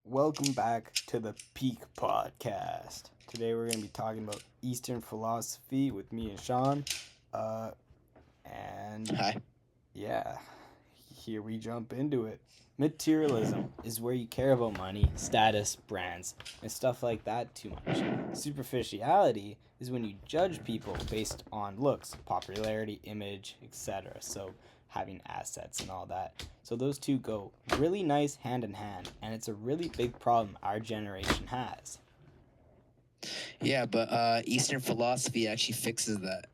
welcome back to the Peak Podcast. Today we're going to be talking about Eastern philosophy with me and Sean. Uh, and Hi. yeah, here we jump into it. Materialism is where you care about money, status, brands, and stuff like that too much. Superficiality is when you judge people based on looks, popularity, image, etc. So having assets and all that. So those two go really nice hand in hand, and it's a really big problem our generation has. Yeah, but Eastern philosophy actually fixes that.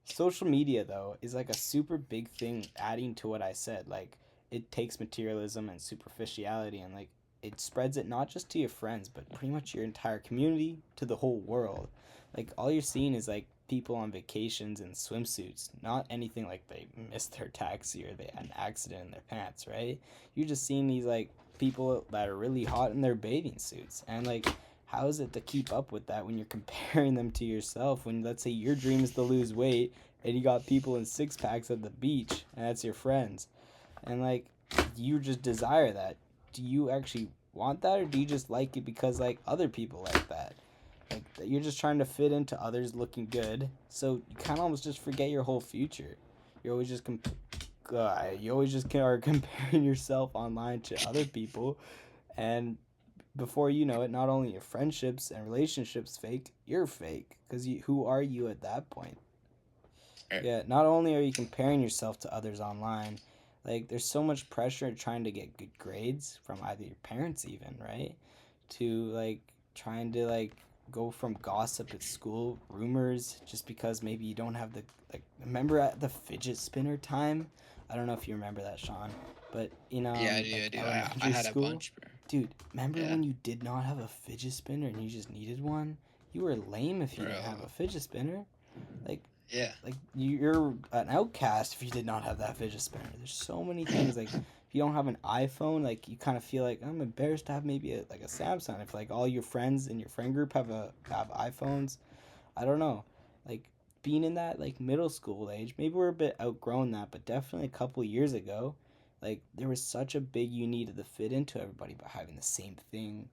Social media though is like a super big thing adding to what I said. Like it takes materialism and superficiality and like it spreads it not just to your friends but pretty much your entire community to the whole world. Like all you're seeing is like people on vacations in swimsuits, not anything like they missed their taxi or they had an accident in their pants, right? You're just seeing these like people that are really hot in their bathing suits and like how is it to keep up with that when you're comparing them to yourself when let's say your dream is to lose weight and you got people in six packs at the beach and that's your friends and like you just desire that. Do you actually want that or do you just like it because like other people like that? Like you're just trying to fit into others looking good, so you kind of almost just forget your whole future. You're always just you always just are comparing yourself online to other people, and before you know it, not only your friendships and relationships fake, you're fake. Because who are you at that point? Yeah, not only are you comparing yourself to others online, like there's so much pressure trying to get good grades from either your parents, even, right? To like trying to like go from gossip at school, rumors, just because maybe you don't have the like. Remember at the fidget spinner time? I don't know if you remember that, Sean, but in Yeah, I do. I like do. I elementary had a school, bunch, bro. dude, remember Yeah, when you did not have a fidget spinner and you just needed one? You were lame if you bro. didn't have a fidget spinner. Like Yeah, you're an outcast if you did not have that fidget spinner. There's so many things like if you don't have an iPhone, like you kind of feel like I'm embarrassed to have maybe like a Samsung. If like all your friends in your friend group have iPhones, I don't know. Like being in that like middle school age, maybe we're a bit outgrown that, but definitely a couple years ago, like there was such a big you needed to fit into everybody by having the same thing.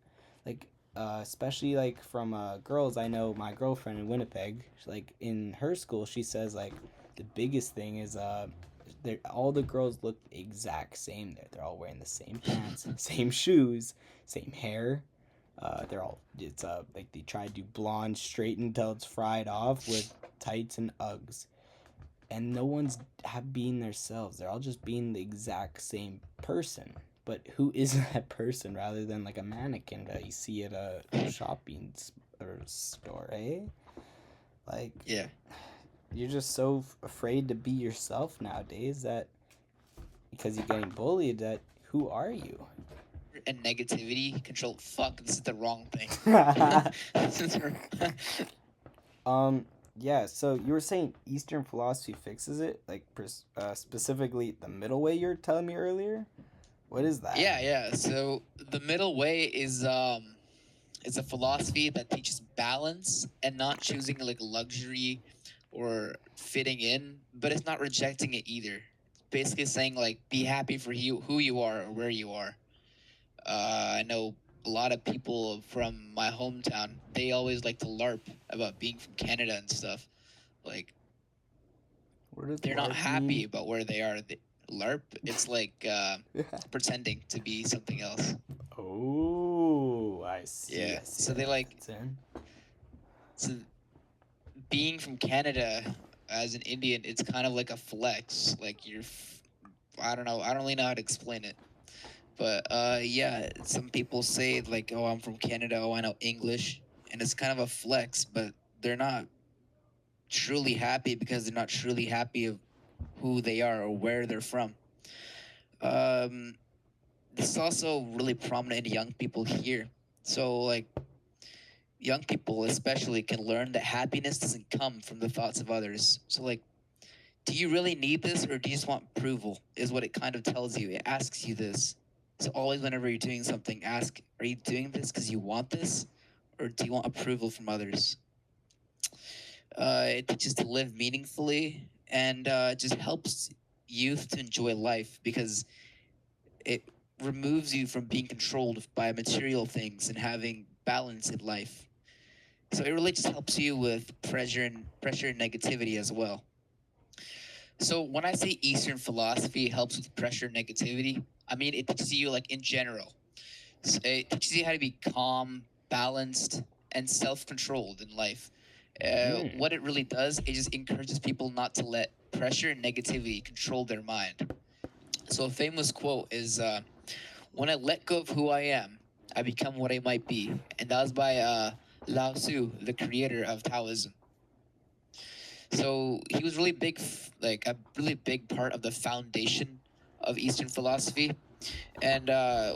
Like especially like from girls, I know my girlfriend in Winnipeg, like in her school, she says like the biggest thing is all the girls look exact same there. They're all wearing the same pants, same shoes, same hair. They're all it's like they try to do blonde straight until it's fried off with tights and Uggs, and no one's have being themselves. They're all just being the exact same person. But who is that person rather than like a mannequin that you see at a shopping or store, eh? Like yeah. you're just so afraid to be yourself nowadays that because you're getting bullied that who are you? And negativity control. Fuck, this is the wrong thing. This is um yeah, so you were saying Eastern philosophy fixes it, like specifically the middle way you were telling me earlier. What is that? yeah, yeah. So the middle way is a philosophy that teaches balance and not choosing like luxury or fitting in, but it's not rejecting it either. Basically saying like be happy for you who you are or where you are. I know a lot of people from my hometown. They always like to LARP about being from Canada and stuff. Like What does they're not LARP happy mean? about where they are. LARP, it's like pretending to be something else. Oh, I see. Yeah. I see So where they that like fits in. so being from Canada as an Indian, it's kind of like a flex. Like I don't know. I don't really know how to explain it. But yeah, some people say like, "Oh, I'm from Canada. Oh, I know English," and it's kind of a flex. But they're not truly happy because they're not truly happy of who they are or where they're from. Um, this is also really prominent in young people here. So like young people especially can learn that happiness doesn't come from the thoughts of others. So like, do you really need this or do you just want approval? Is what it kind of tells you. It asks you this. So always whenever you're doing something, ask, are you doing this because you want this? Or do you want approval from others? It teaches to live meaningfully and just helps youth to enjoy life because it removes you from being controlled by material things and having balance in life. So it really just helps you with pressure and negativity as well. So when I say Eastern philosophy helps with pressure and negativity, I mean it teaches you like in general. It teaches you how to be calm, balanced, and self-controlled in life. Mm. What it really does, it just encourages people not to let pressure and negativity control their mind. So a famous quote is, "When I let go of who I am, I become what I might be," and that was by Lao Tzu, the creator of Taoism. So he was really big, like a really big part of the foundation of Eastern philosophy. And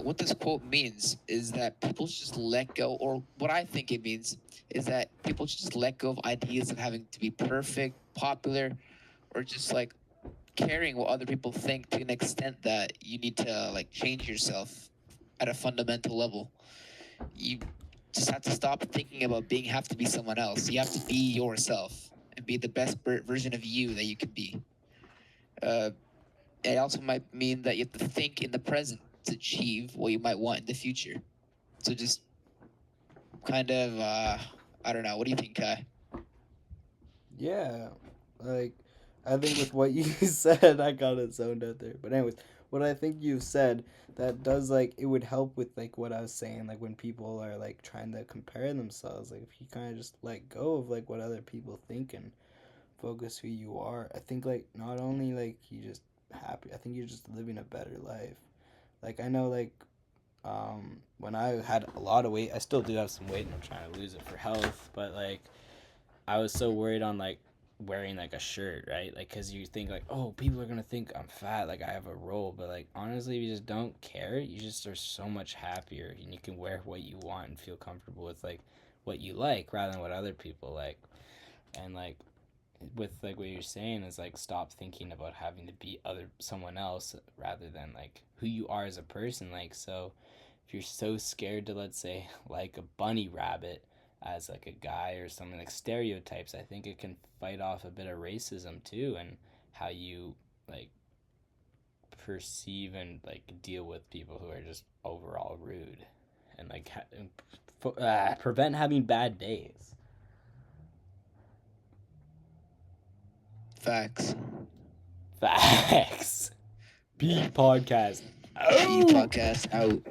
what this quote means is that people should just let go, or what I think it means is that people should just let go of ideas of having to be perfect, popular, or just like caring what other people think to an extent that you need to like change yourself at a fundamental level. You just have to stop thinking about have to be someone else. You have to be yourself and be the best version of you that you can be. Uh, it also might mean that you have to think in the present to achieve what you might want in the future. So just kind of, I don't know. What do you think, Kai? Yeah, like I think with what you said, I got it zoned out there. But anyways, what I think you've said that does like it would help with like what I was saying, like when people are like trying to compare themselves, like if you kind of just let go of like what other people think and focus who you are, I think like not only like you just happy, I think you're just living a better life. Like I know like when I had a lot of weight, I still do have some weight and I'm trying to lose it for health, but like I was so worried on like wearing like a shirt, right? Like, cause you think like, oh, people are gonna think I'm fat, like I have a roll, but like honestly, if you just don't care, you just are so much happier, and you can wear what you want and feel comfortable with like what you like rather than what other people like, and like with like what you're saying is like stop thinking about having to be other someone else rather than like who you are as a person. Like so if you're so scared to, let's say, like a bunny rabbit as like a guy or something, like stereotypes, I think it can fight off a bit of racism too, and how you like perceive and like deal with people who are just overall rude, and like prevent having bad days. Facts. Facts. P podcast. P Oh. podcast out.